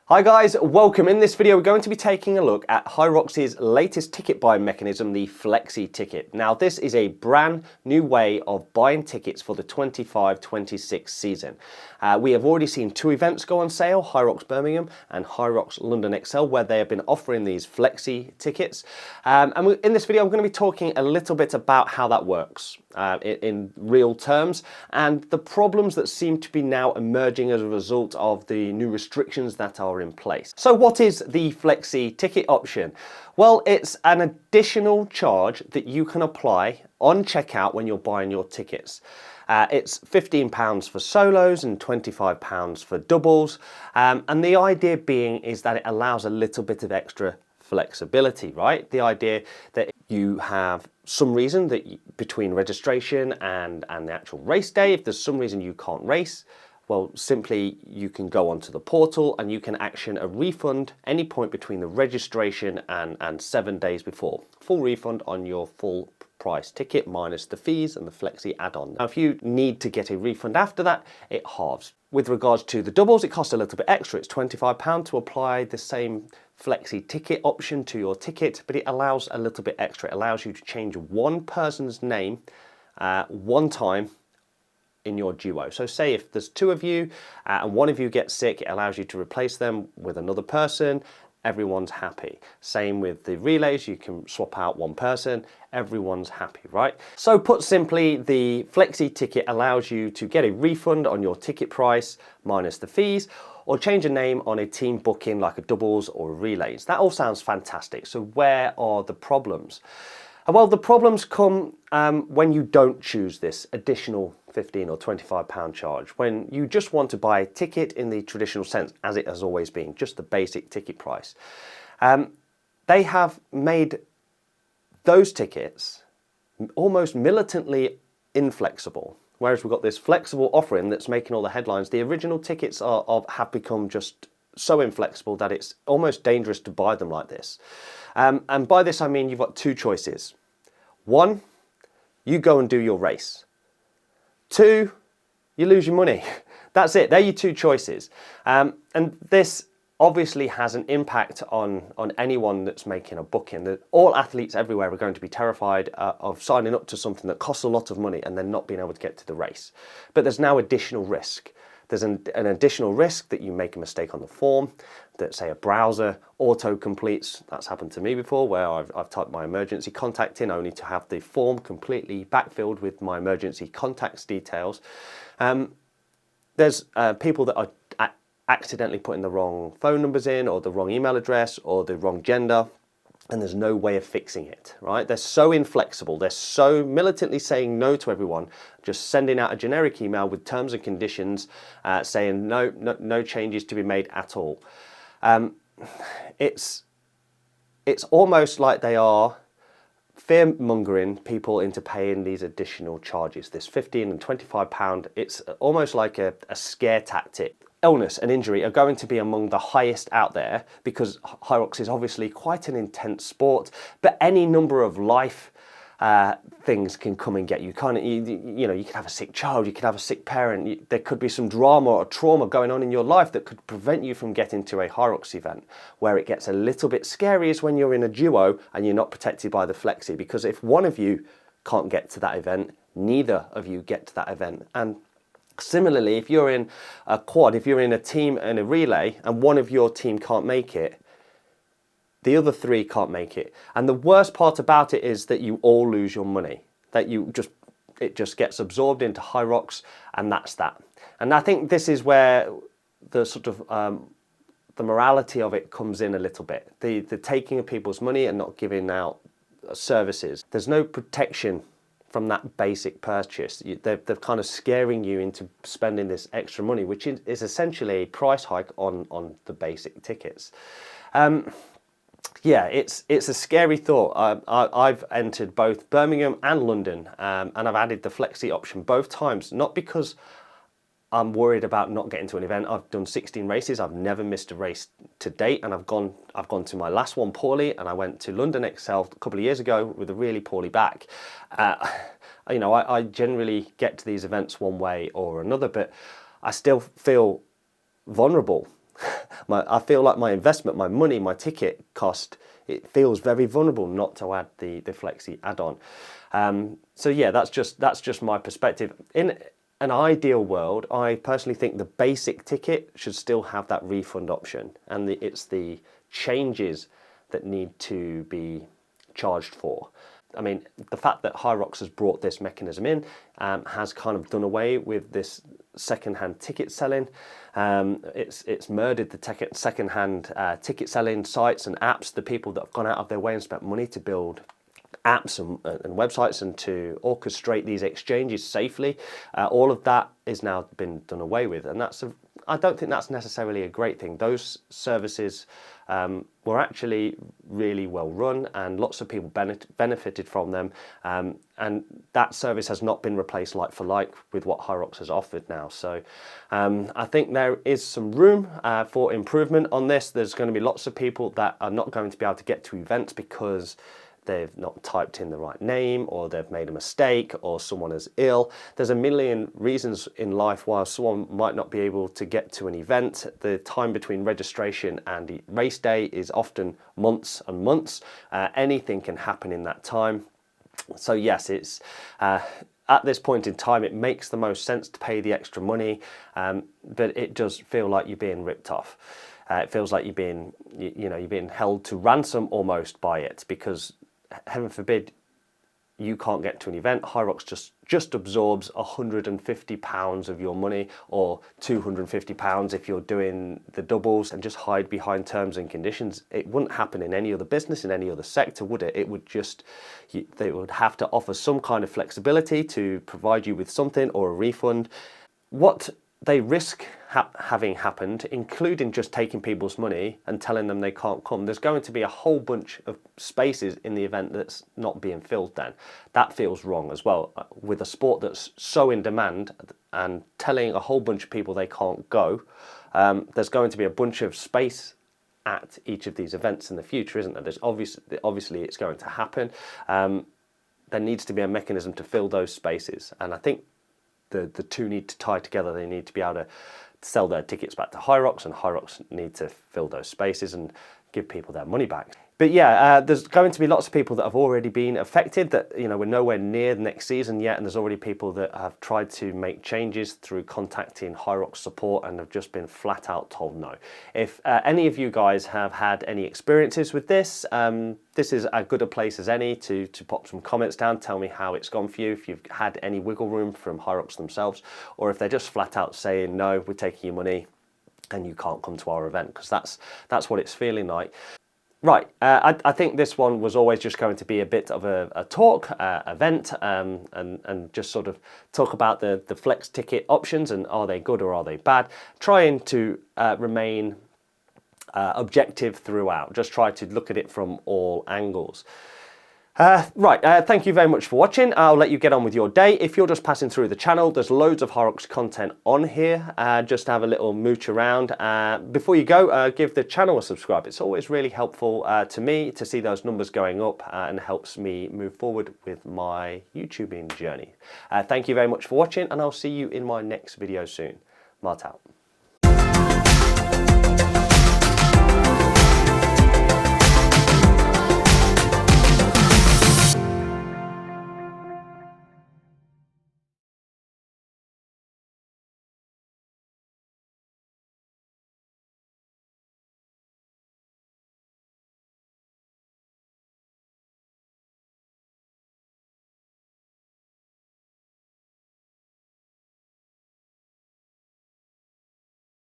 Hi guys, welcome. In this video we're going to be taking a look at Hyrox's latest ticket buying mechanism, the Flexi ticket. Now this is a brand new way of buying tickets for the 25-26 season. We have already seen two events go on sale, Hyrox Birmingham and Hyrox London XL, where they have been offering these Flexi tickets. In this video I'm going to be talking a little bit about how that works in real terms and the problems that seem to be now emerging as a result of the new restrictions that are in place. So what is the Flexi ticket option? Well, it's an additional charge that you can apply on checkout when you're buying your tickets. It's £15 for solos and £25 for doubles. And the idea being is that it allows a little bit of extra flexibility, right? The idea that you have some reason that between registration and the actual race day, if there's some reason you can't race, well, simply you can go onto the portal and you can action a refund any point between the registration and 7 days before. Full refund on your full price ticket minus the fees and the Flexi add-on. Now, if you need to get a refund after that, it halves. With regards to the doubles, it costs a little bit extra. It's £25 to apply the same Flexi ticket option to your ticket, but it allows a little bit extra. It allows you to change one person's name one time in your duo. So say if there's two of you and one of you gets sick, it allows you to replace them with another person. Everyone's happy. Same with the relays, you can swap out one person, everyone's happy, right? So put simply, the Flexi ticket allows you to get a refund on your ticket price minus the fees, or change a name on a team booking like a doubles or relays. That all sounds fantastic. So where are the problems? Well, the problems come when you don't choose this additional £15 or £25 charge, when you just want to buy a ticket in the traditional sense, as it has always been, just the basic ticket price. They have made those tickets almost militantly inflexible, whereas we've got this flexible offering that's making all the headlines. The original tickets have become just so inflexible that it's almost dangerous to buy them like this. And by this I mean you've got two choices. One, you go and do your race. Two, you lose your money. That's it. They're your two choices. And this obviously has an impact on anyone that's making a booking. That all athletes everywhere are going to be terrified of signing up to something that costs a lot of money and then not being able to get to the race. But there's now additional risk. There's an additional risk that you make a mistake on the form, that say a browser auto-completes. That's happened to me before, where I've typed my emergency contact in only to have the form completely backfilled with my emergency contacts details. There's people that are accidentally putting the wrong phone numbers in, or the wrong email address, or the wrong gender, and there's no way of fixing it, right? They're so inflexible, they're so militantly saying no to everyone, just sending out a generic email with terms and conditions saying no changes to be made at all. It's almost like they are fear-mongering people into paying these additional charges, this £15 and £25. It's almost like a scare tactic. Illness and injury are going to be among the highest out there because Hyrox is obviously quite an intense sport, but any number of life things can come and get you. You know, you could have a sick child, you could have a sick parent, there could be some drama or trauma going on in your life that could prevent you from getting to a Hyrox event. Where it gets a little bit scary is when you're in a duo and you're not protected by the Flexi, because if one of you can't get to that event, neither of you get to that event. And similarly, if you're in a quad, if you're in a team and a relay and one of your team can't make it, the other three can't make it. And the worst part about it is that you all lose your money, that it just gets absorbed into Hyrox, and that's that. And I think this is where the sort of the morality of it comes in a little bit. The taking of people's money and not giving out services. There's no protection from that basic purchase. They're kind of scaring you into spending this extra money, which is essentially a price hike on the basic tickets. Yeah, it's a scary thought. I've entered both Birmingham and London, and I've added the Flexi option both times, not because I'm worried about not getting to an event. I've done 16 races. I've never missed a race to date, and I've gone to my last one poorly, and I went to London XL a couple of years ago with a really poorly back. You know, I generally get to these events one way or another, but I still feel vulnerable. I feel like my investment, my money, my ticket cost, it feels very vulnerable not to add the Flexi add-on. So yeah, that's just my perspective. In an ideal world, I personally think the basic ticket should still have that refund option, and it's the changes that need to be charged for. I mean, the fact that Hyrox has brought this mechanism in has kind of done away with this second-hand ticket selling. It's murdered the second-hand ticket selling sites and apps, the people that have gone out of their way and spent money to build apps and websites and to orchestrate these exchanges safely. All of that is now been done away with, and I don't think that's necessarily a great thing. Those services were actually really well run, and lots of people benefited from them, and that service has not been replaced like for like with what Hyrox has offered now. So I think there is some room for improvement on this. There's going to be lots of people that are not going to be able to get to events because they've not typed in the right name, or they've made a mistake, or someone is ill. There's a million reasons in life why someone might not be able to get to an event. The time between registration and the race day is often months and months. Anything can happen in that time. So yes, it's at this point in time, it makes the most sense to pay the extra money, but it does feel like you're being ripped off. It feels like you're being, you're being held to ransom almost by it, because heaven forbid you can't get to an event. Hyrox just absorbs £150 of your money, or £250 if you're doing the doubles, and just hide behind terms and conditions. It wouldn't happen in any other business, in any other sector, would it? It would just, they would have to offer some kind of flexibility to provide you with something or a refund. What they risk having happened, including just taking people's money and telling them they can't come. There's going to be a whole bunch of spaces in the event that's not being filled then. That feels wrong as well. With a sport that's so in demand, and telling a whole bunch of people they can't go, there's going to be a bunch of space at each of these events in the future, isn't there? There's obviously it's going to happen. There needs to be a mechanism to fill those spaces, and I think the two need to tie together. They need to be able to sell their tickets back to Hyrox, and Hyrox need to fill those spaces and give people their money back. But yeah, there's going to be lots of people that have already been affected, that, we're nowhere near the next season yet, and there's already people that have tried to make changes through contacting Hyrox support and have just been flat out told no. If any of you guys have had any experiences with this, this is as good a place as any to pop some comments down, tell me how it's gone for you, if you've had any wiggle room from Hyrox themselves, or if they're just flat out saying, no, we're taking your money and you can't come to our event, because that's what it's feeling like. Right, I think this one was always just going to be a bit of a talk, event, and just sort of talk about the flex ticket options, and are they good or are they bad? Trying to remain objective throughout, just try to look at it from all angles. Thank you very much for watching. I'll let you get on with your day. If you're just passing through the channel, there's loads of Hyrox content on here. Just have a little mooch around. Before you go, give the channel a subscribe. It's always really helpful to me to see those numbers going up, and helps me move forward with my YouTubing journey. Thank you very much for watching, and I'll see you in my next video soon. Mart out.